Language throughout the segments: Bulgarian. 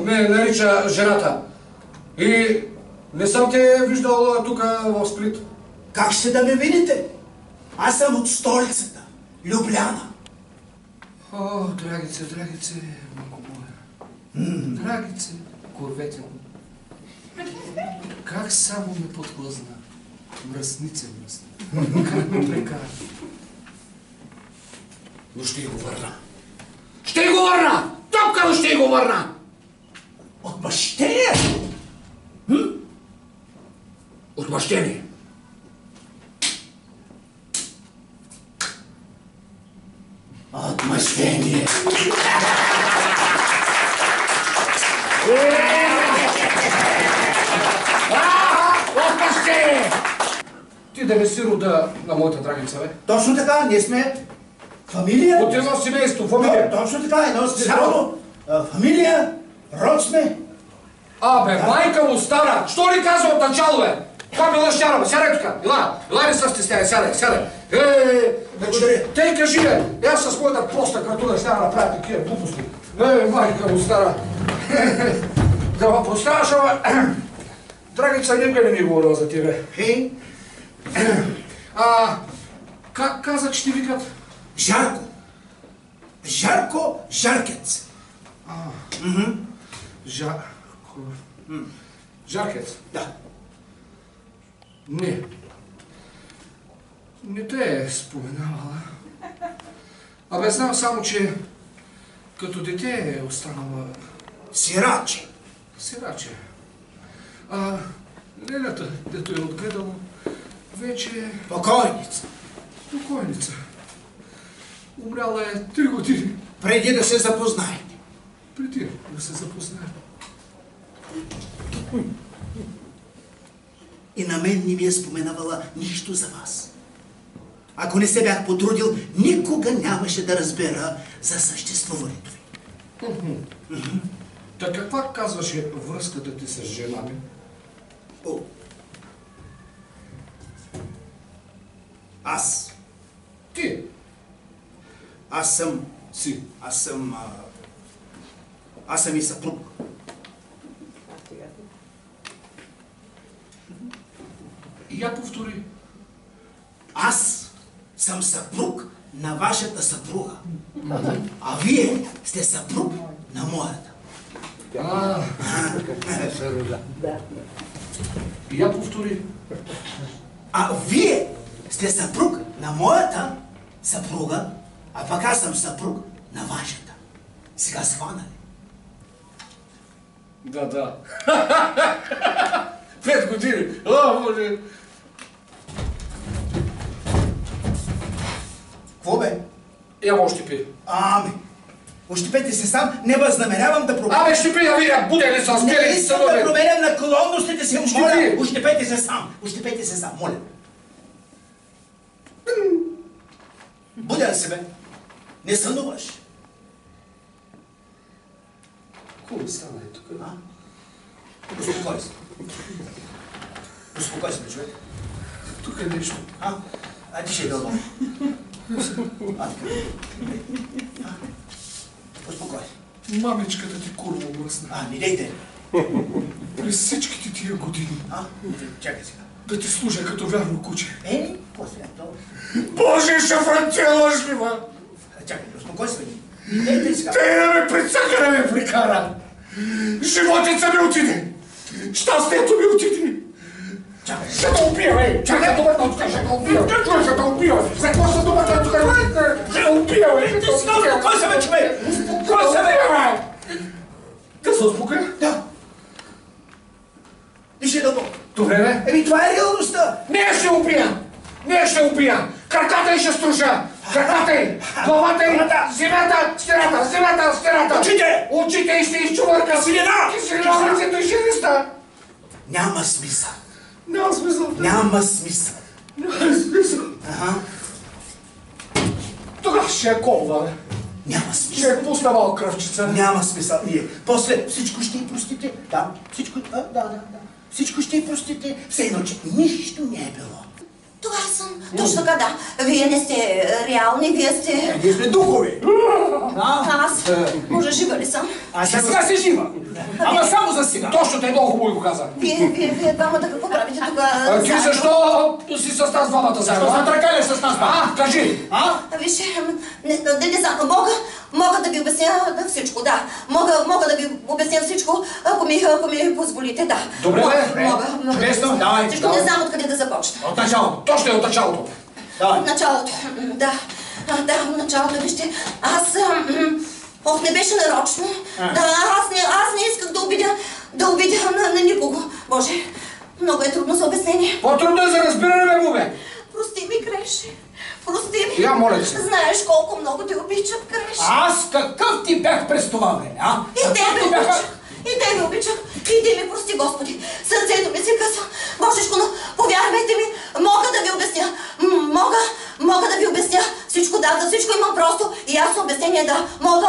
ме нарича жената. И не съм те виждал тук в Сплит. Как ще да ме видите? Аз съм от столицата, Любляна. О, драгице, малко моя. Драгице, корветено. Как само ме подхлъзна. Мръсница. Как ме прекара. Но ще го върна. Ще го върна! Топкано ще го върна! Отмъщение? Отмъщение. Отмъщение. Отмъщение! Ти да не си рода на моята драгица, бе? Точно така, ние сме фамилия. От едно семейство, фамилия. Точно така, едно семейство. Фамилия, род сме. Абе, майка му стара! Що ли казва от начало, бе? Това ми лъщара, бе, сядай тук! Ела, не се стесняй, сядай! Тей кажи, бе! Аз с моята проста кратура ще направя такива глупости. Майка му стара! Да ме простяваш, ама... Драгица никога не ми говорила за тебе. Как казах, ще ти викат? Жарко. Жарко Жаркец. Жаркец? Да. Не те е споменавала. Абе, знам само, че като дете е останала... Сираче. Лелята, дето е отгледала, вече... Покойница. Умряла е 3 години. Преди да се запознаете. И на мен не ми е споменавала нищо за вас. Ако не се бях потрудил, никога нямаше да разбера за съществуването ви. Та каква казваше връзката ти с жена ми? Аз. Ти? Аз съм и съпруг. И я повтори. Аз съм съпруг на вашата съпруга. А вие сте съпруг на моята. И я повтори. А вие сте съпруг на моята съпруга, а пък аз съм съпруг на вашата. Сега схвана ли? Да. 5 години. Какво бе? Я му щипи. Ами, ощипете се сам, не възнамерявам да променям. Абе, щипи да видя, буде ли са Не искам да променям наклонностите си, Щипи. моля. Ощипете се сам, моля. Будя се, бе. Не сънуваш. Хубаво стана е тук. Успокой се. Успокой се, бе, човек. Тук е нещо. А ти ще е дълбоко. Успокой се. Мамичката ти курва мръсна. Не дейте. През всичките тия години. Чакай сега. Да ти служа като вярно куче. После това. Боже, шафранте лъжлива! Чакай, успокой се, бе. Дейте сега. Те да ме прецака да ме прикара. Животица ми отиде. Щастието ми отиде. Чакай. Ще те убия, бе! Чакай, добър да откажа, ще те убия! Чакай, ще те убия! За какво са добър да откажа? Ще те убия, бе! Ще те убия! Успокой се, бе, човек! Успокой се, бе! Да се успокоя? Да. Дишай дълбоко. Добре, бе? Това е реалността. Не ще убия! Не ще убия! Краката й ще струша! Краката й! Главата й! Земята! Стената! Очите! Очите й ще изчувърка! Киселина! Киселина! Лицето й ще листа! Няма смисъл. Няма смисъл. Няма смисъл. Няма смисъл. Тогава ще я колва, бе. Няма Ще смисъл. я пусна малко кръвчица. Няма смисъл. После всичко ще й простите. Да, всичко. Да. Всичко ще й простите. Все едно, че нищо не е било. Това съм. Точно така, да. Вие не сте реални, вие сте... Ние сме духови. Аз може жива ли съм? Сега си жива. Ама само за сега. Точно те много хубаво го каза. Вие двамата какво правите тук? Ти защо си с нас двамата заедно? Защо затракаляш с нас? Кажи. Вижте, не знам, мога да ви обясня всичко, да. Мога да ви обясня всичко, ако ми позволите, да. Добре, Мога. Чудесно, давай. Всичко не знам откъде да започна. От началото. Точно е от началото. Давай. От началото, да. От началото, вижте, не беше нарочно. Аз не исках да обидя на никого. Боже, много е трудно за обяснение. По-трудно е за разбиране, бе, бе. Прости ми, Креше. Прости ми. Я моля се. Знаеш колко много те обичам, Креше. Аз какъв ти бях през това време, И те ме обичах. И ти ми прости, Господи. Сърцето ми се къса. Божечко, но повярвайте ми, мога да ви обясня. Мога да ви обясня всичко, да, за всичко имам просто и ясно обяснение, да. Мога,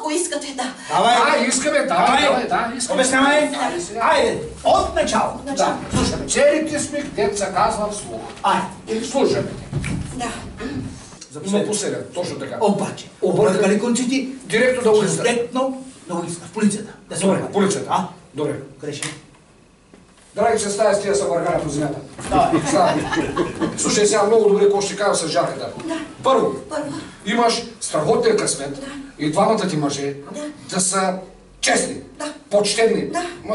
ако искате, да. Давай. Искаме, да, искаме. Обяснявай. Айде, от начало. Да. Слушаме. Целите сме, деца казва вслух. Айде. Слушаме. Да. Но последен, точно така. Обаче, объркали конците, Директно да улицата. директно на улицата, в полицията. Да се Добре, объркали. полицията. Добре. Греши. Драги, че стая с тия са въргаля по земята. Давай. Слушай сега много добре какво ще кажа с жарката. Първо, имаш страхотен късмет и двамата ти мъже да са честни, почтенни,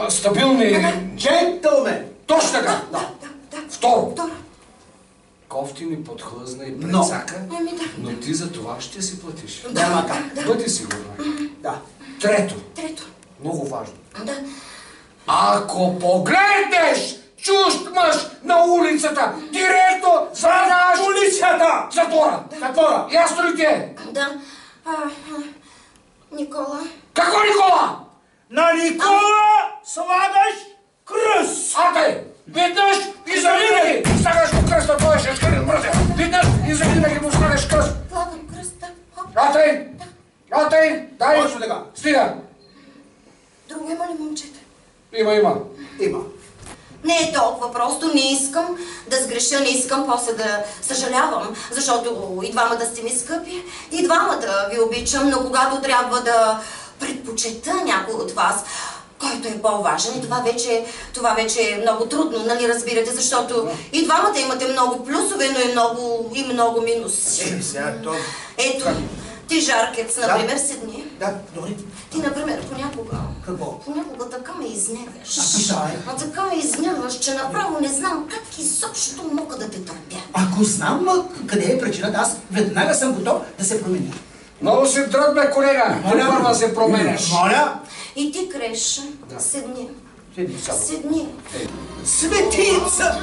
стабилни. Джентълмен. Точно така. Да. Второ, кофти подхлъзна и прецака, Ами да. но ти за това ще си платиш. Няма как. Бъди сигурна. Да. Трето, много важно. Да. Ако погледнеш чужд мъж на улицата, директно слагаш Полицията! затвора. Ясно ли ти е? Да. Никола. Какво, Никола? На Никола слагаш кръст! Веднъж и завинаги слагаш му кръст на твоя шешкарин мръзе. Веднъж и завинаги му слагаш кръст. Слагам кръста. Дай. Точно така. Стига. Друго има ли, момчета? Има. Не е толкова просто, не искам да сгреша, не искам после да съжалявам, защото и двамата сте ми скъпи, и двамата ви обичам, но когато трябва да предпочета някой от вас, който е по-важен, и това вече е много трудно, нали разбирате, защото и двамата имате много плюсове, но и много минуси. Ето, ти, Жаркец, например, седни. Да, добре. Ти, например, понякога... Какво? Понякога така ме изневяш. Питай. Така ме изневяш, че направо не знам как изобщо мога да те търпя. Ако знам къде е причината, аз веднага съм готов да се променя. Много си дръг, бе, колега. Първа се променеш. Моля. И ти, Креш, седни. Седни. Светица!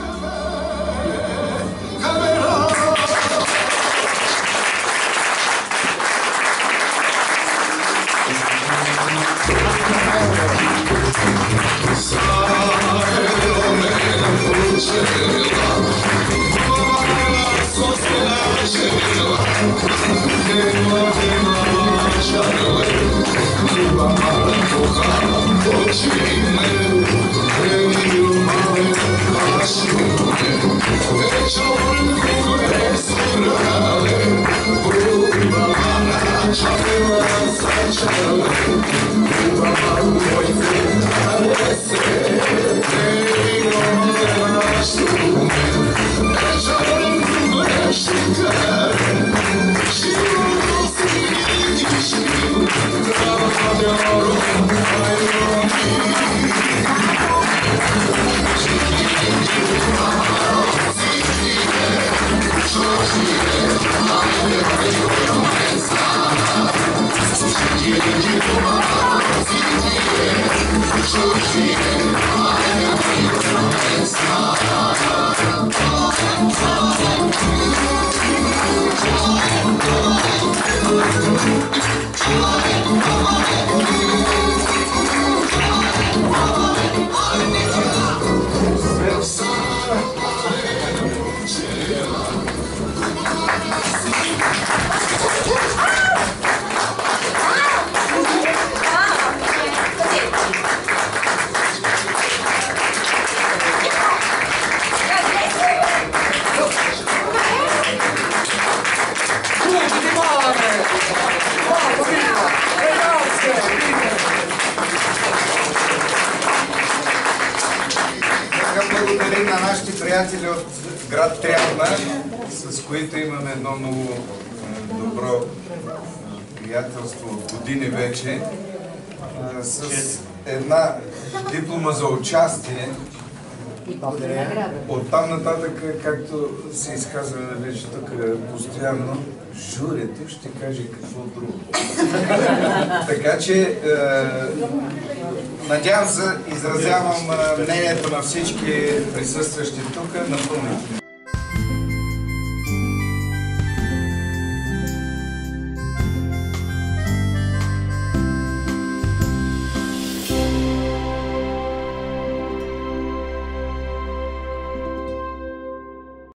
Благодарим на нашите приятели от град Трявна, с които имаме едно много добро приятелство от години вече, с една диплома за участие. Оттам нататък, както се изказваме вече тук постоянно, журито ще каже какво друго. Така че надявам се, изразявам мнението на всички присъстващи тук напълно.